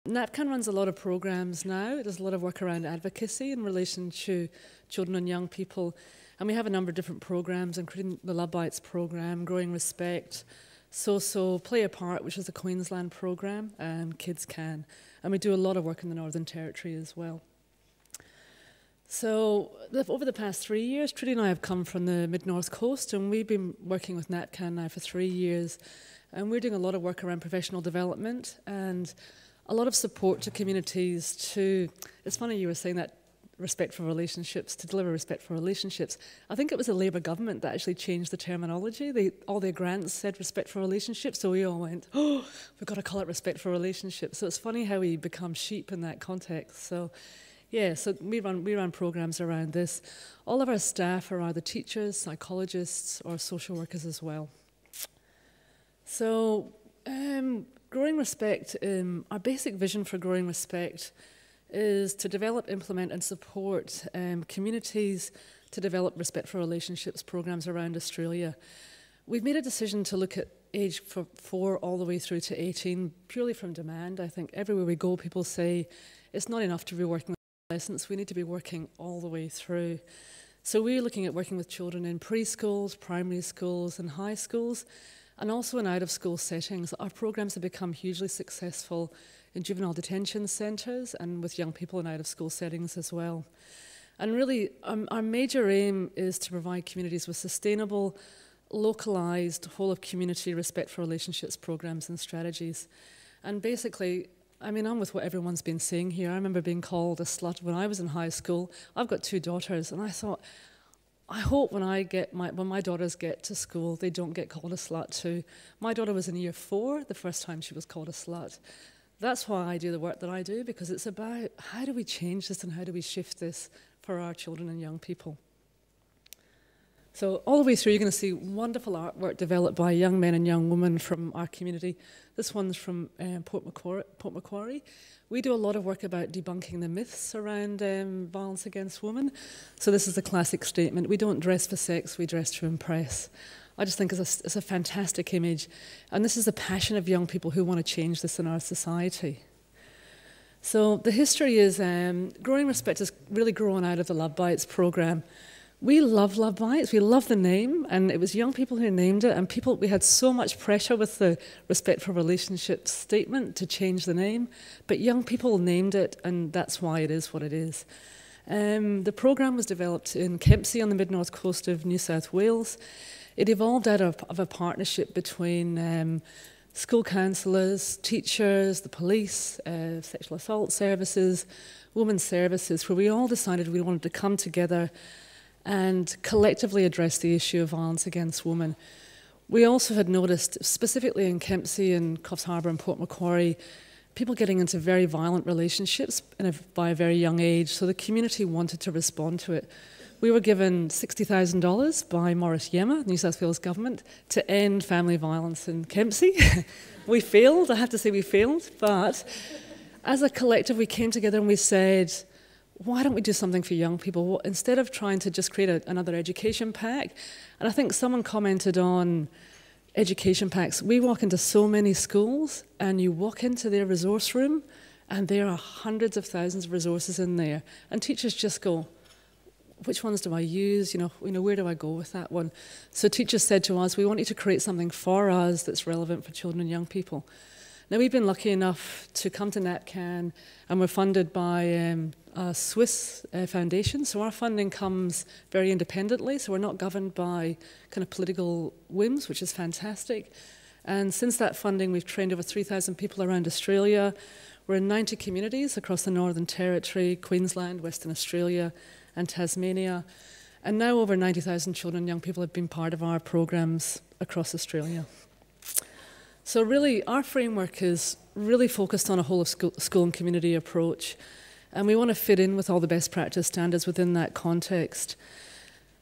NAPCAN runs a lot of programs now. It does a lot of work around advocacy in relation to children and young people. And we have a number of different programs, including the Love Bites program, Growing Respect, So Play a Part, which is a Queensland program, and Kids Can. And we do a lot of work in the Northern Territory as well. So over the past 3 years, Trudi and I have come from the mid-north coast, and we've been working with NAPCAN now for 3 years. And we're doing a lot of work around professional development and a lot of support to communities to, it's funny you were saying that, respect for relationships, to deliver respect for relationships. I think it was the Labour government that actually changed the terminology. All their grants said respect for relationships, so we all went, oh, we've got to call it respect for relationships. So it's funny how we become sheep in that context. So yeah, so we run programs around this. All of our staff are either teachers, psychologists, or social workers as well. So Growing Respect, our basic vision for Growing Respect is to develop, implement and support communities to develop respect for relationships programs around Australia. We've made a decision to look at age 4 all the way through to 18 purely from demand. I think everywhere we go people say it's not enough to be working with adolescents, we need to be working all the way through. So we're looking at working with children in preschools, primary schools and high schools, and also in out-of-school settings. Our programs have become hugely successful in juvenile detention centres and with young people in out-of-school settings as well. And really, our major aim is to provide communities with sustainable, localised, whole-of-community respect for relationships programs and strategies. And basically, I mean, I'm with what everyone's been saying here. I remember being called a slut when I was in high school. I've got 2 daughters, and I thought, I hope when my daughters get to school, they don't get called a slut too. My daughter was in year 4 the first time she was called a slut. That's why I do the work that I do, because it's about how do we change this and how do we shift this for our children and young people. So all the way through, you're going to see wonderful artwork developed by young men and young women from our community. This one's from Port Macquarie. We do a lot of work about debunking the myths around violence against women. So this is a classic statement: we don't dress for sex, we dress to impress. I just think it's a fantastic image. And this is the passion of young people who want to change this in our society. So the history is Growing Respect is really growing out of the Love Bites program. We love Love Bites, we love the name, and it was young people who named it, and we had so much pressure with the Respect for Relationships statement to change the name, but young people named it, and that's why it is what it is. The program was developed in Kempsey on the mid-north coast of New South Wales. It evolved out of a partnership between school counsellors, teachers, the police, sexual assault services, women's services, where we all decided we wanted to come together and collectively address the issue of violence against women. We also had noticed, specifically in Kempsey and Coffs Harbour and Port Macquarie, people getting into very violent relationships by a very young age, so the community wanted to respond to it. We were given $60,000 by Maurice Yema, New South Wales government, to end family violence in Kempsey. We failed, I have to say we failed, but as a collective we came together and we said, why don't we do something for young people? Instead of trying to just create another education pack, and I think someone commented on education packs. We walk into so many schools and you walk into their resource room and there are hundreds of thousands of resources in there. And teachers just go, which ones do I use? You know, where do I go with that one? So teachers said to us, we want you to create something for us that's relevant for children and young people. Now, we've been lucky enough to come to NAPCAN, and we're funded by a Swiss foundation, so our funding comes very independently, so we're not governed by kind of political whims, which is fantastic. And since that funding, we've trained over 3,000 people around Australia. We're in 90 communities across the Northern Territory, Queensland, Western Australia, and Tasmania. And now over 90,000 children and young people have been part of our programs across Australia. So really, our framework is really focused on a whole of school and community approach, and we want to fit in with all the best practice standards within that context.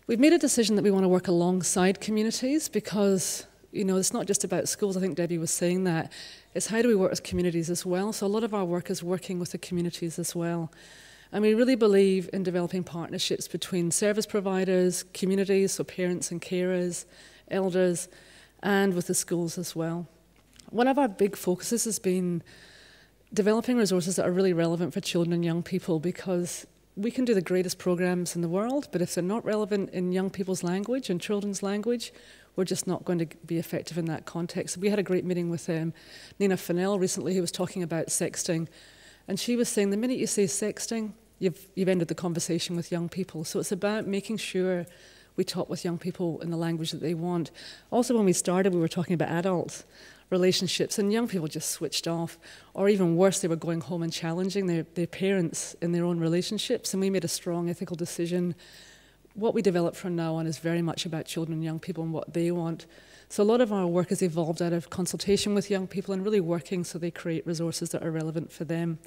We've made a decision that we want to work alongside communities because, you know, it's not just about schools. I think Debbie was saying that. It's how do we work with communities as well. So a lot of our work is working with the communities as well. And we really believe in developing partnerships between service providers, communities, so parents and carers, elders, and with the schools as well. One of our big focuses has been developing resources that are really relevant for children and young people, because we can do the greatest programs in the world, but if they're not relevant in young people's language and children's language, we're just not going to be effective in that context. We had a great meeting with Nina Fennell recently, who was talking about sexting, and she was saying the minute you say sexting, you've ended the conversation with young people. So it's about making sure we talk with young people in the language that they want. Also, when we started, we were talking about adult relationships, and young people just switched off, or even worse, they were going home and challenging their parents in their own relationships, and we made a strong ethical decision. What we develop from now on is very much about children and young people and what they want. So a lot of our work has evolved out of consultation with young people and really working so they create resources that are relevant for them.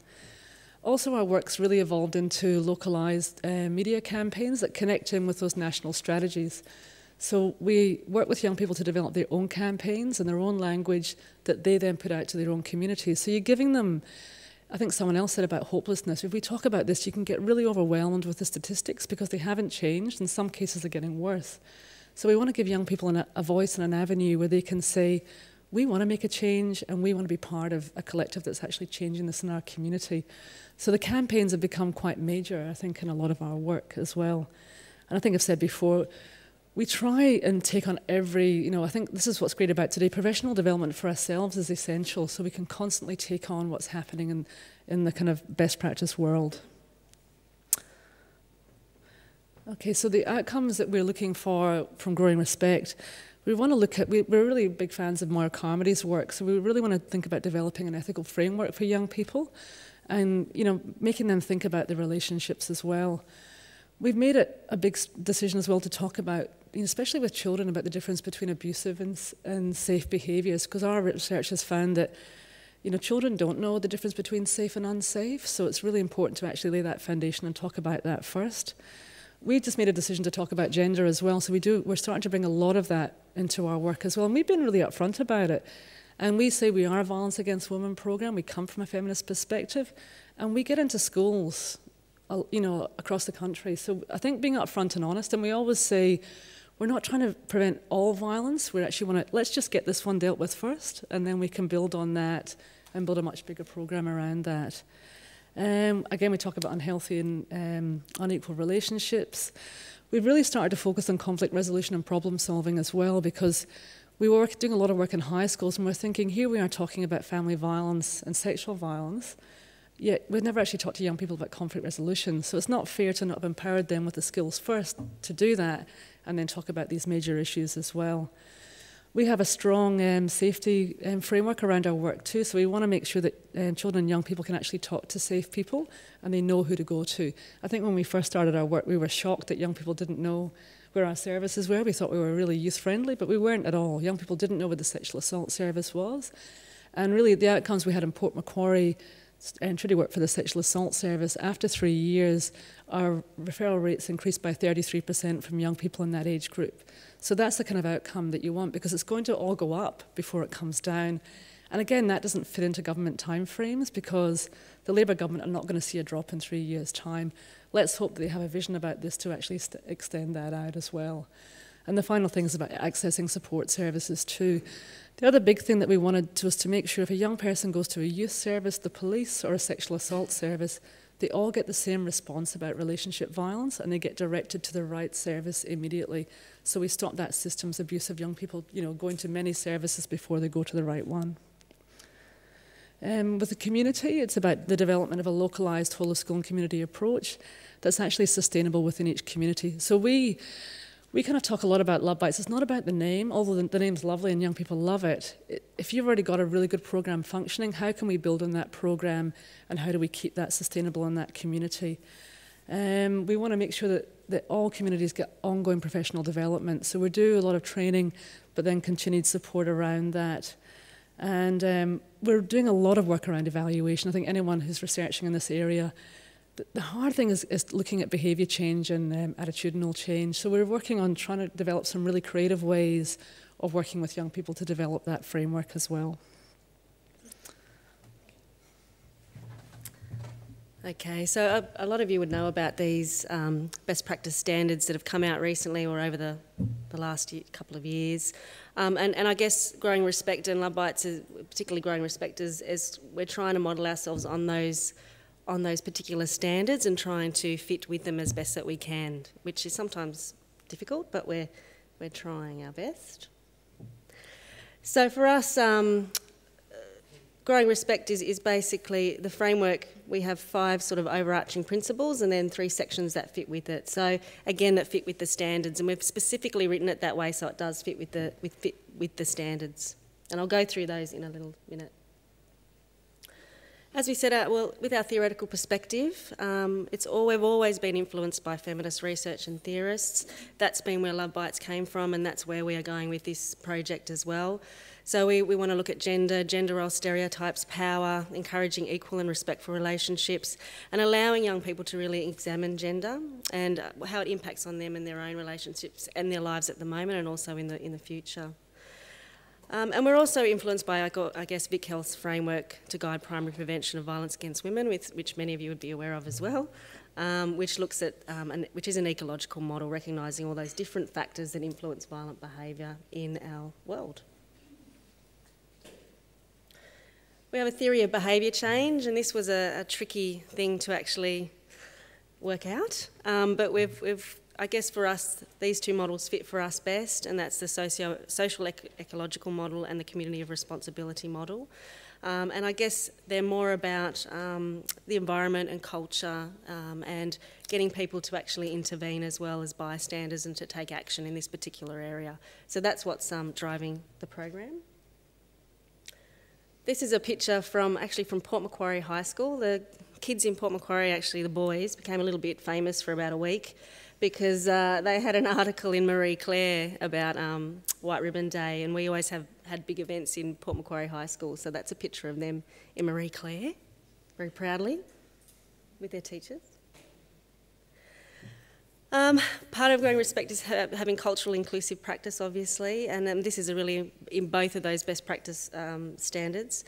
Also, our work's really evolved into localised media campaigns that connect in with those national strategies. So we work with young people to develop their own campaigns in their own language that they then put out to their own communities. So you're giving them, I think someone else said about hopelessness. If we talk about this, you can get really overwhelmed with the statistics because they haven't changed. In some cases, they're getting worse. So we want to give young people a voice and an avenue where they can say, we want to make a change and we want to be part of a collective that's actually changing this in our community. So the campaigns have become quite major, I think, in a lot of our work as well. And I think I've said before, we try and take on every, I think this is what's great about today. Professional development for ourselves is essential, so we can constantly take on what's happening in the kind of best practice world. Okay, so the outcomes that we're looking for from Growing Respect, we want to look at, we're really big fans of Maura Carmody's work, so we really want to think about developing an ethical framework for young people and, making them think about their relationships as well. We've made it a big decision as well to talk about, especially with children, about the difference between abusive and safe behaviours, because our research has found that children don't know the difference between safe and unsafe, so it's really important to actually lay that foundation and talk about that first. We just made a decision to talk about gender as well, so we're starting to bring a lot of that into our work as well, and we've been really upfront about it. And we say we are a violence against women programme, we come from a feminist perspective, and we get into schools across the country. So I think being upfront and honest, and we always say, we're not trying to prevent all violence, we actually want to, let's just get this one dealt with first, and then we can build on that and build a much bigger programme around that. Again, we talk about unhealthy and unequal relationships. We've really started to focus on conflict resolution and problem solving as well, because we were doing a lot of work in high schools, and we're thinking, here we are talking about family violence and sexual violence, yet we've never actually talked to young people about conflict resolution. So it's not fair to not have empowered them with the skills first to do that, and then talk about these major issues as well. We have a strong safety framework around our work too, so we want to make sure that children and young people can actually talk to safe people and they know who to go to. I think when we first started our work, we were shocked that young people didn't know where our services were. We thought we were really youth-friendly, but we weren't at all. Young people didn't know where the sexual assault service was. And really, the outcomes we had in Port Macquarie, and Trudi worked for the sexual assault service, after 3 years, our referral rates increased by 33% from young people in that age group. So that's the kind of outcome that you want, because it's going to all go up before it comes down. And again, that doesn't fit into government timeframes, because the Labour government are not going to see a drop in 3 years' time. Let's hope that they have a vision about this to actually extend that out as well. And the final thing is about accessing support services too. The other big thing that we wanted was to make sure if a young person goes to a youth service, the police, or a sexual assault service, they all get the same response about relationship violence, and they get directed to the right service immediately. So we stop that systems abuse of young people, going to many services before they go to the right one. With the community, it's about the development of a localised whole of school and community approach that's actually sustainable within each community. So we kind of talk a lot about Love Bites. It's not about the name, although the name's lovely and young people love it. If you've already got a really good programme functioning, how can we build on that programme, and how do we keep that sustainable in that community? We want to make sure that all communities get ongoing professional development. So we do a lot of training, but then continued support around that. And we're doing a lot of work around evaluation. I think anyone who's researching in this area, the hard thing is looking at behaviour change and attitudinal change. So we're working on trying to develop some really creative ways of working with young people to develop that framework as well. Okay, so a lot of you would know about these best practice standards that have come out recently or over the last couple of years. And I guess Growing Respect and Love Bites, particularly Growing Respect, is we're trying to model ourselves on those particular standards and trying to fit with them as best that we can, which is sometimes difficult, but we're trying our best. So for us, Growing Respect is basically the framework. We have 5 sort of overarching principles and then 3 sections that fit with it. So again, that fit with the standards, and we've specifically written it that way so it does fit with the standards. And I'll go through those in a little minute. As we set out, well, with our theoretical perspective, we've always been influenced by feminist research and theorists. That's been where Love Bites came from, and that's where we are going with this project as well. So we want to look at gender role stereotypes, power, encouraging equal and respectful relationships, and allowing young people to really examine gender and how it impacts on them and their own relationships and their lives at the moment and also in the future. And we're also influenced by, I guess, Vic Health's framework to guide primary prevention of violence against women, which many of you would be aware of as well, which looks at, which is an ecological model recognising all those different factors that influence violent behaviour in our world. We have a theory of behaviour change, and this was a tricky thing to actually work out, but I guess for us, these 2 models fit for us best, and that's the social ecological model and the community of responsibility model. And I guess they're more about the environment and culture and getting people to actually intervene as well as bystanders and to take action in this particular area. So that's what's driving the program. This is a picture from Port Macquarie High School. The kids in Port Macquarie, actually the boys, became a little bit famous for about a week because they had an article in Marie Claire about White Ribbon Day, and we always had big events in Port Macquarie High School, so that's a picture of them in Marie Claire, very proudly, with their teachers. Part of Growing Respect is having cultural inclusive practice, obviously, and this is really in both of those best practice standards.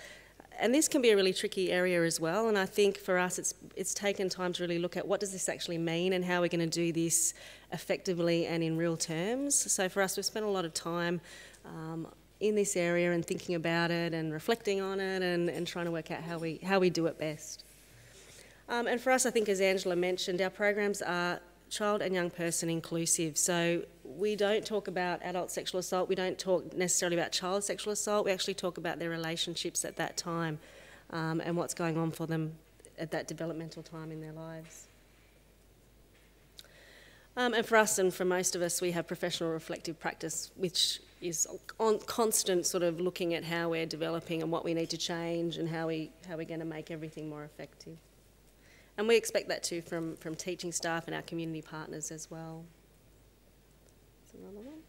And this can be a really tricky area as well, and I think for us it's taken time to really look at what does this actually mean and how we're going to do this effectively and in real terms. So for us, we've spent a lot of time in this area and thinking about it and reflecting on it and trying to work out how we do it best. And for us, I think as Angela mentioned, our programs are child and young person inclusive. So we don't talk about adult sexual assault, we don't talk necessarily about child sexual assault, we actually talk about their relationships at that time and what's going on for them at that developmental time in their lives. And for us and for most of us, we have professional reflective practice, which is on constant sort of looking at how we're developing and what we need to change and how we're going to make everything more effective. And we expect that too from teaching staff and our community partners as well. That's another one.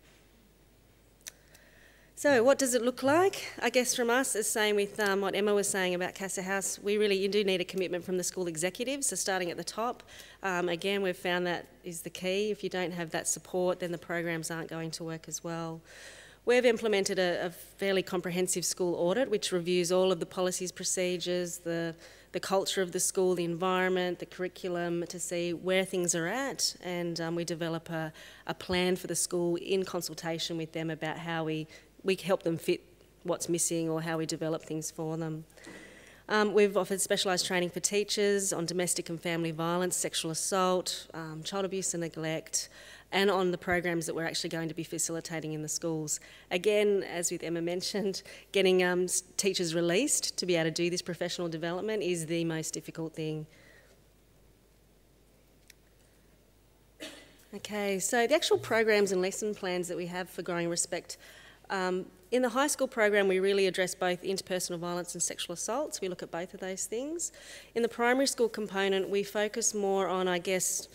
So what does it look like? I guess from us, as same with what Emma was saying about Casa House, you do need a commitment from the school executives, so starting at the top. Again, we've found that is the key. If you don't have that support, then the programs aren't going to work as well. We've implemented a fairly comprehensive school audit, which reviews all of the policies, procedures, the culture of the school, the environment, the curriculum, to see where things are at, and we develop a plan for the school in consultation with them about how we help them fit what's missing or how we develop things for them. We've offered specialised training for teachers on domestic and family violence, sexual assault, child abuse and neglect, and on the programs that we're actually going to be facilitating in the schools. Again, as with Emma mentioned, getting teachers released to be able to do this professional development is the most difficult thing. Okay, so the actual programs and lesson plans that we have for Growing Respect. In the high school program, we really address both interpersonal violence and sexual assaults. We look at both of those things. In the primary school component, we focus more on, I guess,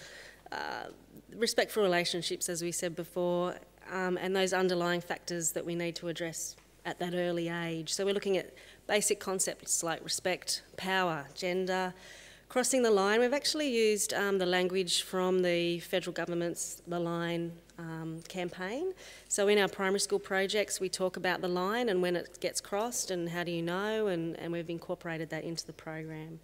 respectful relationships, as we said before, and those underlying factors that we need to address at that early age. So we're looking at basic concepts like respect, power, gender, crossing the line. We've actually used the language from the federal government's The Line campaign. So in our primary school projects, we talk about the line and when it gets crossed and how do you know, and we've incorporated that into the program.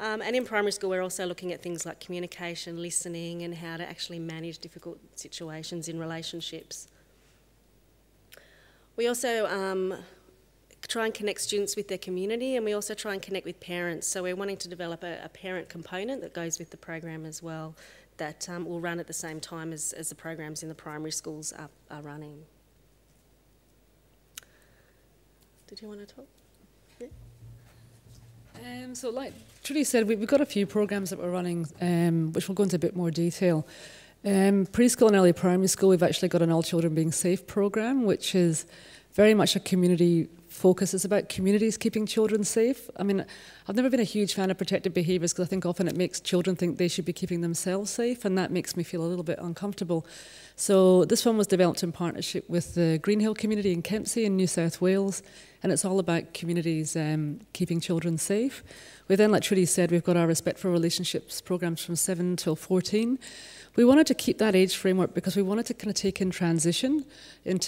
And in primary school, we're also looking at things like communication, listening, and how to actually manage difficult situations in relationships. We also try and connect students with their community, and we also try and connect with parents. So we're wanting to develop a parent component that goes with the program as well, that will run at the same time as the programs in the primary schools are running. Did you want to talk? Yeah. So like Trudi said, we've got a few programs that we're running, which we'll go into a bit more detail. Preschool and early primary school, we've actually got an All Children Being Safe program, which is very much a community focus. It's about communities keeping children safe. I mean, I've never been a huge fan of protective behaviours because I think often it makes children think they should be keeping themselves safe, and that makes me feel a little bit uncomfortable. So this one was developed in partnership with the Greenhill community in Kempsey in New South Wales, and it's all about communities keeping children safe. We then, like Trudi said, we've got our Respect for Relationships programs from 7 till 14. We wanted to keep that age framework because we wanted to kind of take in transition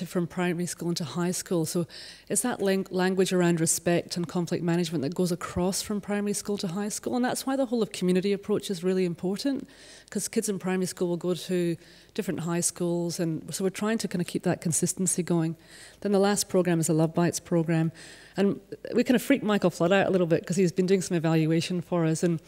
from primary school into high school. So it's that language around respect and conflict management that goes across from primary school to high school. And that's why the whole of community approach is really important, because kids in primary school will go to different high schools. And so we're trying to kind of keep that consistency going. Then the last program is the Love Bites program. And we kind of freaked Michael Flood out a little bit because he's been doing some evaluation for us. And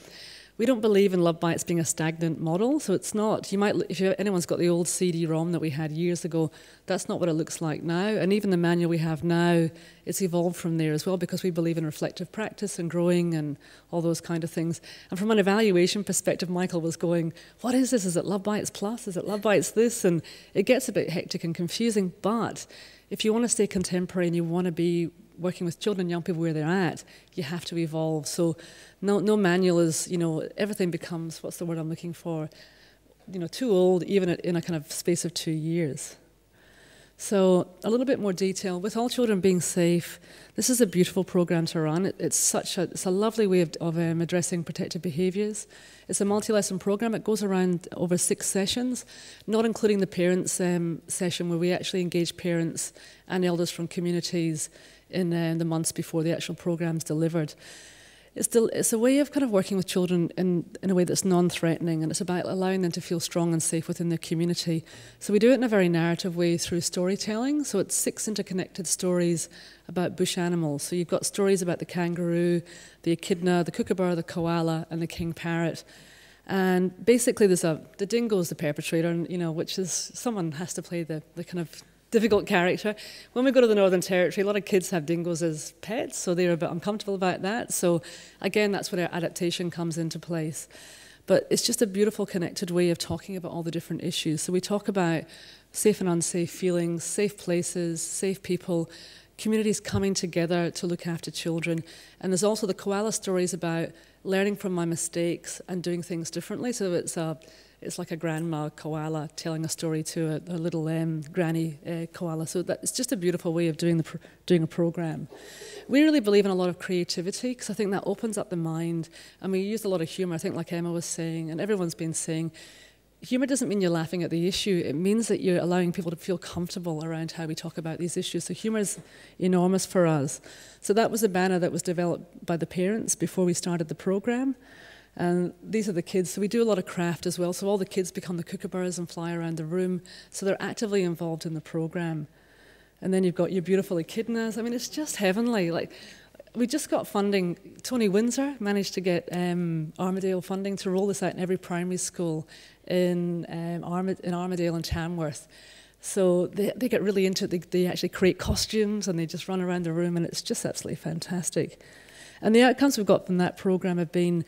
we don't believe in Love Bites being a stagnant model, so it's not. You might, if anyone's got the old CD-ROM that we had years ago, that's not what it looks like now. And even the manual we have now, it's evolved from there as well, because we believe in reflective practice and growing and all those kind of things. And from an evaluation perspective, Michael was going, "What is this? Is it Love Bites Plus? Is it Love Bites this?" And it gets a bit hectic and confusing. But if you want to stay contemporary and you want to be working with children and young people where they're at, you have to evolve. So no manual is, everything becomes, what's the word I'm looking for, too old, even in a kind of space of 2 years. So a little bit more detail. With All Children Being Safe, this is a beautiful program to run. It's a lovely way of addressing protective behaviours. It's a multi-lesson program. It goes around over 6 sessions, not including the parents session where we actually engage parents and elders from communities in the months before the actual program's delivered. It's a way of kind of working with children in a way that's non-threatening, and it's about allowing them to feel strong and safe within their community. So we do it in a very narrative way through storytelling. So it's 6 interconnected stories about bush animals. So you've got stories about the kangaroo, the echidna, the kookaburra, the koala, and the king parrot. And basically the dingo is the perpetrator, and, which is someone has to play the kind of difficult character. When we go to the Northern Territory, a lot of kids have dingoes as pets, so they're a bit uncomfortable about that. So again, that's where our adaptation comes into place. But it's just a beautiful connected way of talking about all the different issues. So we talk about safe and unsafe feelings, safe places, safe people, communities coming together to look after children. And there's also the koala stories about learning from my mistakes and doing things differently. So it's like a grandma koala telling a story to a little granny koala. So it's just a beautiful way of doing a program. We really believe in a lot of creativity because I think that opens up the mind. And we use a lot of humour, I think, like Emma was saying, and everyone's been saying. Humour doesn't mean you're laughing at the issue. It means that you're allowing people to feel comfortable around how we talk about these issues. So humour is enormous for us. So that was a banner that was developed by the parents before we started the programme. And these are the kids. So we do a lot of craft as well. So all the kids become the kookaburras and fly around the room. So they're actively involved in the programme. And then you've got your beautiful echidnas. I mean, it's just heavenly. Like, we just got funding. Tony Windsor managed to get Armadale funding to roll this out in every primary school in Armadale and Tamworth. So they get really into it. They actually create costumes and they just run around the room, and it's just absolutely fantastic. And the outcomes we've got from that programme have been,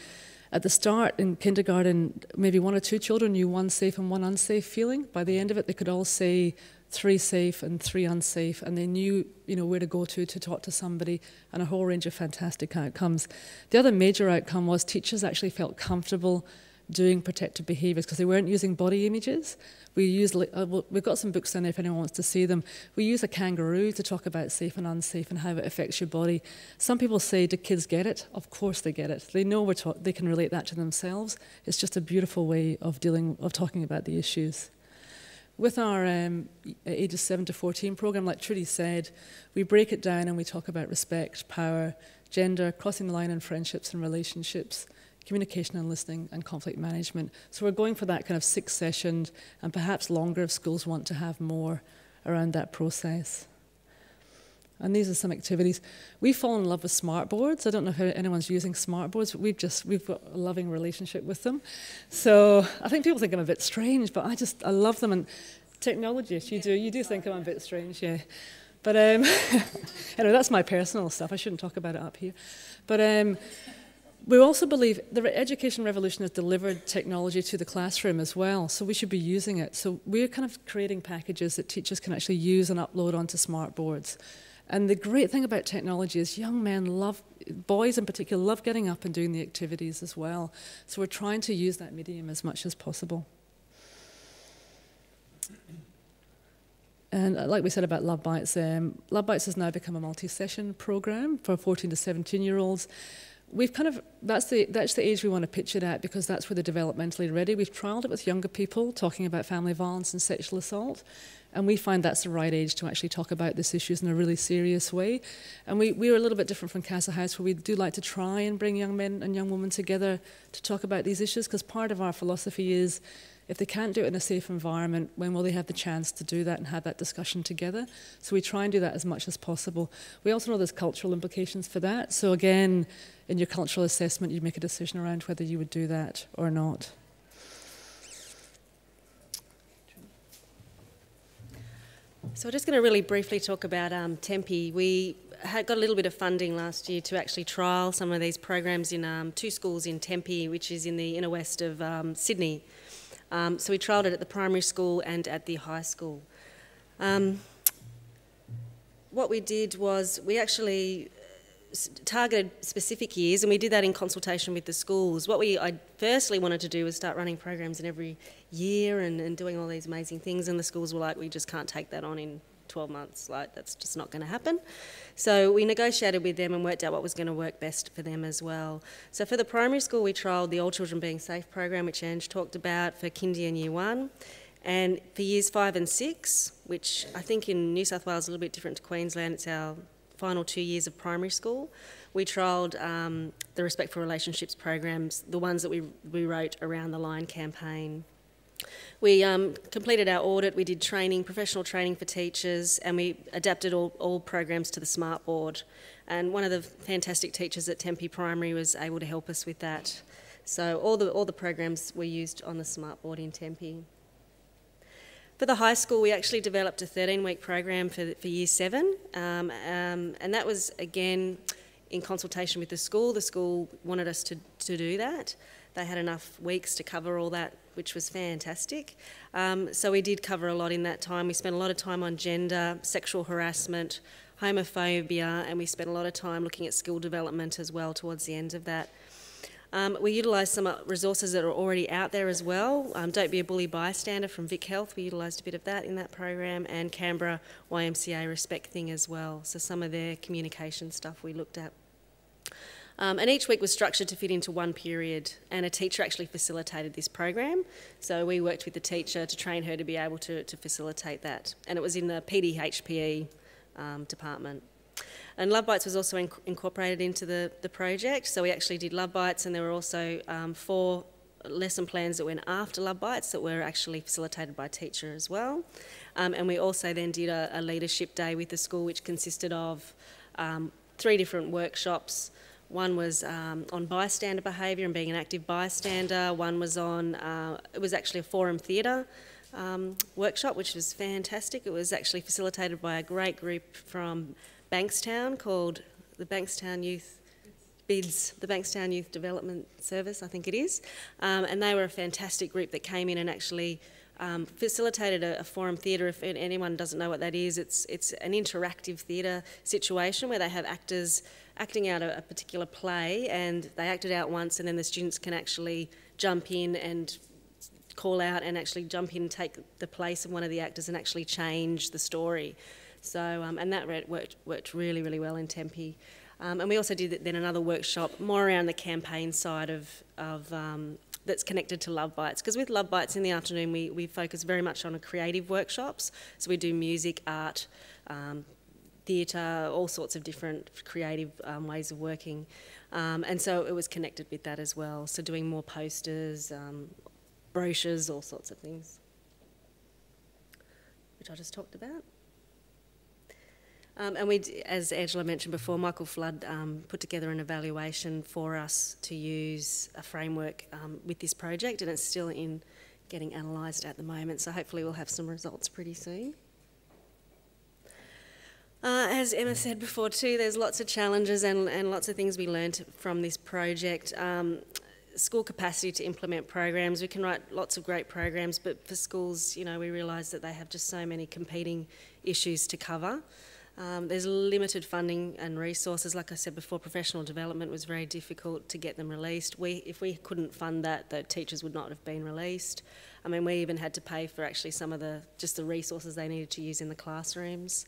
at the start in kindergarten, maybe 1 or 2 children knew 1 safe and 1 unsafe feeling. By the end of it, they could all say 3 safe and 3 unsafe, and they knew, where to go to talk to somebody, and a whole range of fantastic outcomes. The other major outcome was teachers actually felt comfortable doing protective behaviours because they weren't using body images. We've got some books down there if anyone wants to see them. We use a kangaroo to talk about safe and unsafe and how it affects your body. Some people say, do kids get it? Of course they get it. They know they can relate that to themselves. It's just a beautiful way of talking about the issues. With our ages 7 to 14 programme, like Trudi said, we break it down and we talk about respect, power, gender, crossing the line in friendships and relationships, communication and listening, and conflict management. So we're going for that kind of 6-session and perhaps longer if schools want to have more around that process. And these are some activities. We've fallen in love with smart boards. I don't know if anyone's using smart boards, but we've got a loving relationship with them. So I think people think I'm a bit strange, but I love them. And technologists, you do think I'm a bit strange, yeah. But anyway, that's my personal stuff. I shouldn't talk about it up here. But we also believe the education revolution has delivered technology to the classroom as well, so we should be using it. So we're kind of creating packages that teachers can actually use and upload onto smart boards. And the great thing about technology is young men boys in particular, love getting up and doing the activities as well. So we're trying to use that medium as much as possible. And like we said about Love Bites, Love Bites has now become a multi-session program for 14 to 17-year-olds. We've that's the age we want to pitch it at, because that's where they're developmentally ready. We've trialled it with younger people, talking about family violence and sexual assault, and we find that's the right age to actually talk about these issues in a really serious way. And we're a little bit different from Casa House, where we do like to try and bring young men and young women together to talk about these issues, because part of our philosophy is, if they can't do it in a safe environment, when will they have the chance to do that and have that discussion together? So we try and do that as much as possible. We also know there's cultural implications for that. So again, in your cultural assessment, you make a decision around whether you would do that or not. So we're just going to really briefly talk about Tempe. We got a little bit of funding last year to actually trial some of these programs in 2 schools in Tempe, which is in the inner west of Sydney. So we trialled it at the primary school and at the high school. What we did was we actually targeted specific years, and we did that in consultation with the schools. What I firstly wanted to do was start running programs in every year and doing all these amazing things, and the schools were like, we just can't take that on in 12 months, like that's just not going to happen. So we negotiated with them and worked out what was going to work best for them as well. So for the primary school, we trialled the All Children Being Safe program, which Ange talked about, for kindy and year 1. And for years 5 and 6, which I think in New South Wales is a little bit different to Queensland, it's our final 2 years of primary school, we trialled the Respect for Relationships programs, the ones that we wrote around the Line campaign. We completed our audit, we did training, professional training for teachers, and we adapted all programs to the smart board. And one of the fantastic teachers at Tempe Primary was able to help us with that. So all the programs were used on the smart board in Tempe. For the high school, we actually developed a 13-week program for year 7, and that was, again, in consultation with the school. The school wanted us to do that. They had enough weeks to cover all that, which was fantastic. So we did cover a lot in that time. We spent a lot of time on gender, sexual harassment, homophobia, and we spent a lot of time looking at skill development as well towards the end of that. We utilised some resources that are already out there as well. Don't Be a Bully Bystander from Vic Health, we utilised a bit of that in that program, and Canberra YMCA Respect thing as well. So some of their communication stuff we looked at. And each week was structured to fit into one period, and a teacher actually facilitated this program. So we worked with the teacher to train her to be able to facilitate that. And it was in the PDHPE department. And Love Bites was also incorporated into the project. So we actually did Love Bites, and there were also 4 lesson plans that went after Love Bites that were actually facilitated by a teacher as well. And we also then did a leadership day with the school, which consisted of 3 different workshops. One was on bystander behaviour and being an active bystander. One was on, it was actually a forum theatre workshop, which was fantastic. It was actually facilitated by a great group from Bankstown called the Bankstown Youth BIDS, the Bankstown Youth Development Service, I think it is. And they were a fantastic group that came in and actually facilitated a forum theatre. If anyone doesn't know what that is, it's an interactive theatre situation where they have actors acting out a particular play, and they act it out once, and then the students can actually jump in and call out and actually jump in and take the place of one of the actors and actually change the story. So, and that worked really, really well in Tempe. And we also did then another workshop more around the campaign side of that's connected to Love Bites, because with Love Bites in the afternoon we focus very much on creative workshops. So we do music, art, theatre, all sorts of different creative ways of working. And so it was connected with that as well. So doing more posters, brochures, all sorts of things, which I just talked about. And we, as Angela mentioned before, Michael Flood put together an evaluation for us to use a framework with this project, and it's still in getting analysed at the moment, so hopefully we'll have some results pretty soon. As Emma said before too, there's lots of challenges and lots of things we learned from this project. School capacity to implement programs. We can write lots of great programs, but for schools, you know, we realise that they have just so many competing issues to cover. There's limited funding and resources. Like I said before, professional development was very difficult to get them released. If we couldn't fund that, the teachers would not have been released. I mean, we even had to pay for actually some of the resources they needed to use in the classrooms.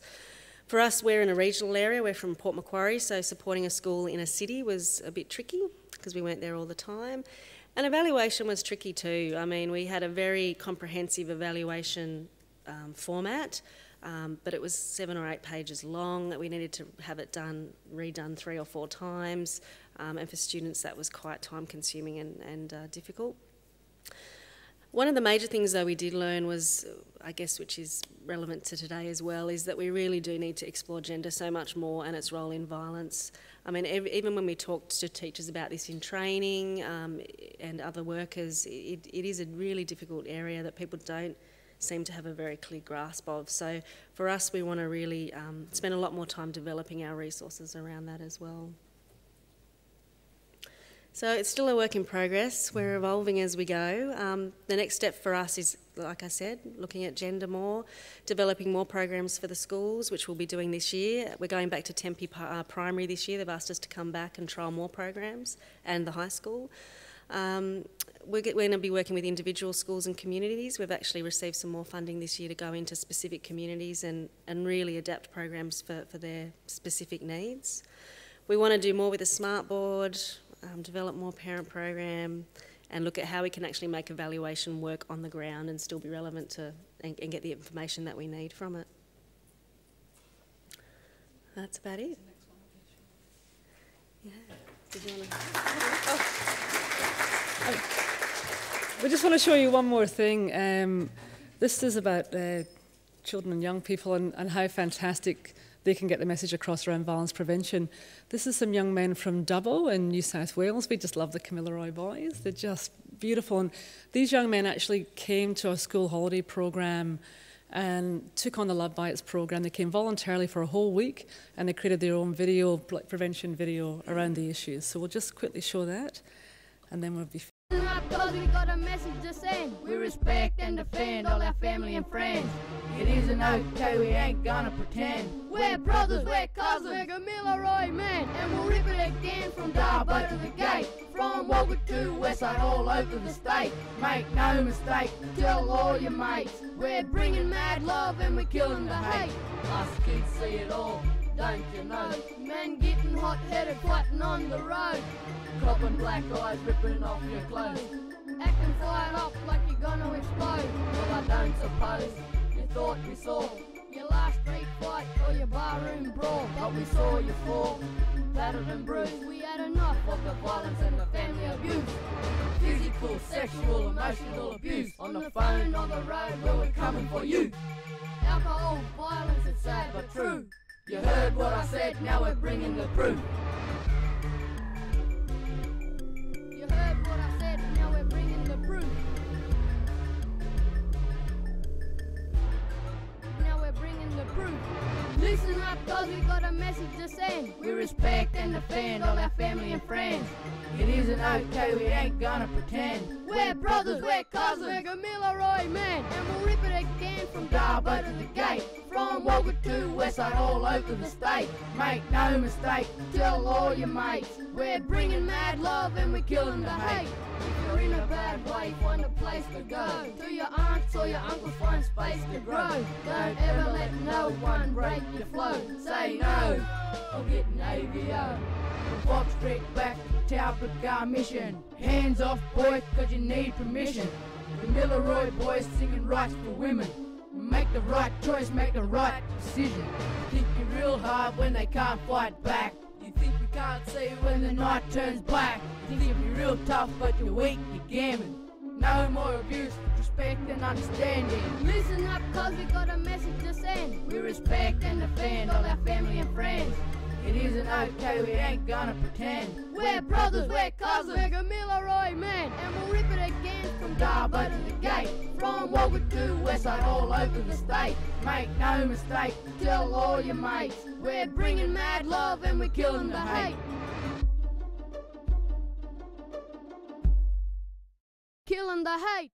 For us, we're in a regional area. We're from Port Macquarie, so supporting a school in a city was a bit tricky because we weren't there all the time. And evaluation was tricky too. I mean, we had a very comprehensive evaluation format, but it was 7 or 8 pages long that we needed to have it redone 3 or 4 times, and for students that was quite time consuming and difficult. One of the major things though we did learn was, I guess, which is relevant to today as well, is that we really do need to explore gender so much more and its role in violence. I mean, even when we talked to teachers about this in training and other workers, it is a really difficult area that people don't seem to have a very clear grasp of. So for us, we want to really spend a lot more time developing our resources around that as well. So it's still a work in progress. We're evolving as we go. The next step for us is, like I said, looking at gender more, developing more programs for the schools, which we'll be doing this year. We're going back to Tempe Primary this year. They've asked us to come back and trial more programs, and the high school. We're going to be working with individual schools and communities. We've actually received some more funding this year to go into specific communities and really adapt programs for their specific needs. We want to do more with the smart board, develop more parent program, and look at how we can actually make evaluation work on the ground and still be relevant to and get the information that we need from it. That's about it. Yeah. Did you want to? We just want to show you one more thing. This is about children and young people and how fantastic they can get the message across around violence prevention. This is some young men from Dubbo in New South Wales. We just love the Kamilaroi boys. They're just beautiful. And these young men actually came to our school holiday program and took on the Love Bites program. They came voluntarily for a whole week and they created their own video, prevention video around the issues. So we'll just quickly show that and then we'll be Because we got a message to send. We respect and defend all our family and friends. It isn't okay, we ain't gonna pretend. We're brothers, we're cousins, we're Kamilaroi men. And we'll rip it again from Dubbo to the gate. From Walgett to Westside, all over the state. Make no mistake, tell all your mates. We're bringing mad love and we're killing the hate. Us kids see it all, don't you know? Men getting hot-headed, fighting on the road. Copping black eyes, ripping off your clothes. Acting fired up like you're gonna explode. Well, I don't suppose you thought we saw your last street fight or your barroom brawl. But we saw you fall, battered and bruised. We had enough of the violence and the family abuse. Physical, sexual, emotional abuse. On the phone, on the road, well, we're coming for you. Alcohol, violence, it's sad but true. You heard what I said, now we're bringing the proof. You heard what I said, now we're bringing the proof. Now we're bringing the proof. Listen up, cause we got a message to send. We respect and defend all our family and friends. It isn't okay, we ain't gonna pretend. We're brothers, we're cousins, we're Kamilaroi men. And we'll rip it again from Dubbo to the gate. From Walgett to Westside, all over the state. Make no mistake, tell all your mates. We're bringing mad love and we're killing the hate. If you're in a bad way, find a place to go. To your aunts or your uncles, find space to grow. Don't ever let no one break your flow. Say no, or get an AVO. From Fox Street back to Talbot Mission. Hands off, boy, cause you need permission. The Kamilaroi boys singing rights for women. Make the right choice, make the right decision. Think you're real hard when they can't fight back. You think we can't see when the night turns black. You think you're real tough but you're weak, you're gammon. No more abuse, respect and understanding. Listen up, cause we got a message to send. We respect and defend all our family and friends. It isn't okay, we ain't gonna pretend. We're brothers, we're cousins, we're Gamilaroi men, and we'll rip it again from Darbo to the gate, from Walgett to Westside, all over the state. Make no mistake, tell all your mates, we're bringing mad love and we're killing the hate. Killing the hate.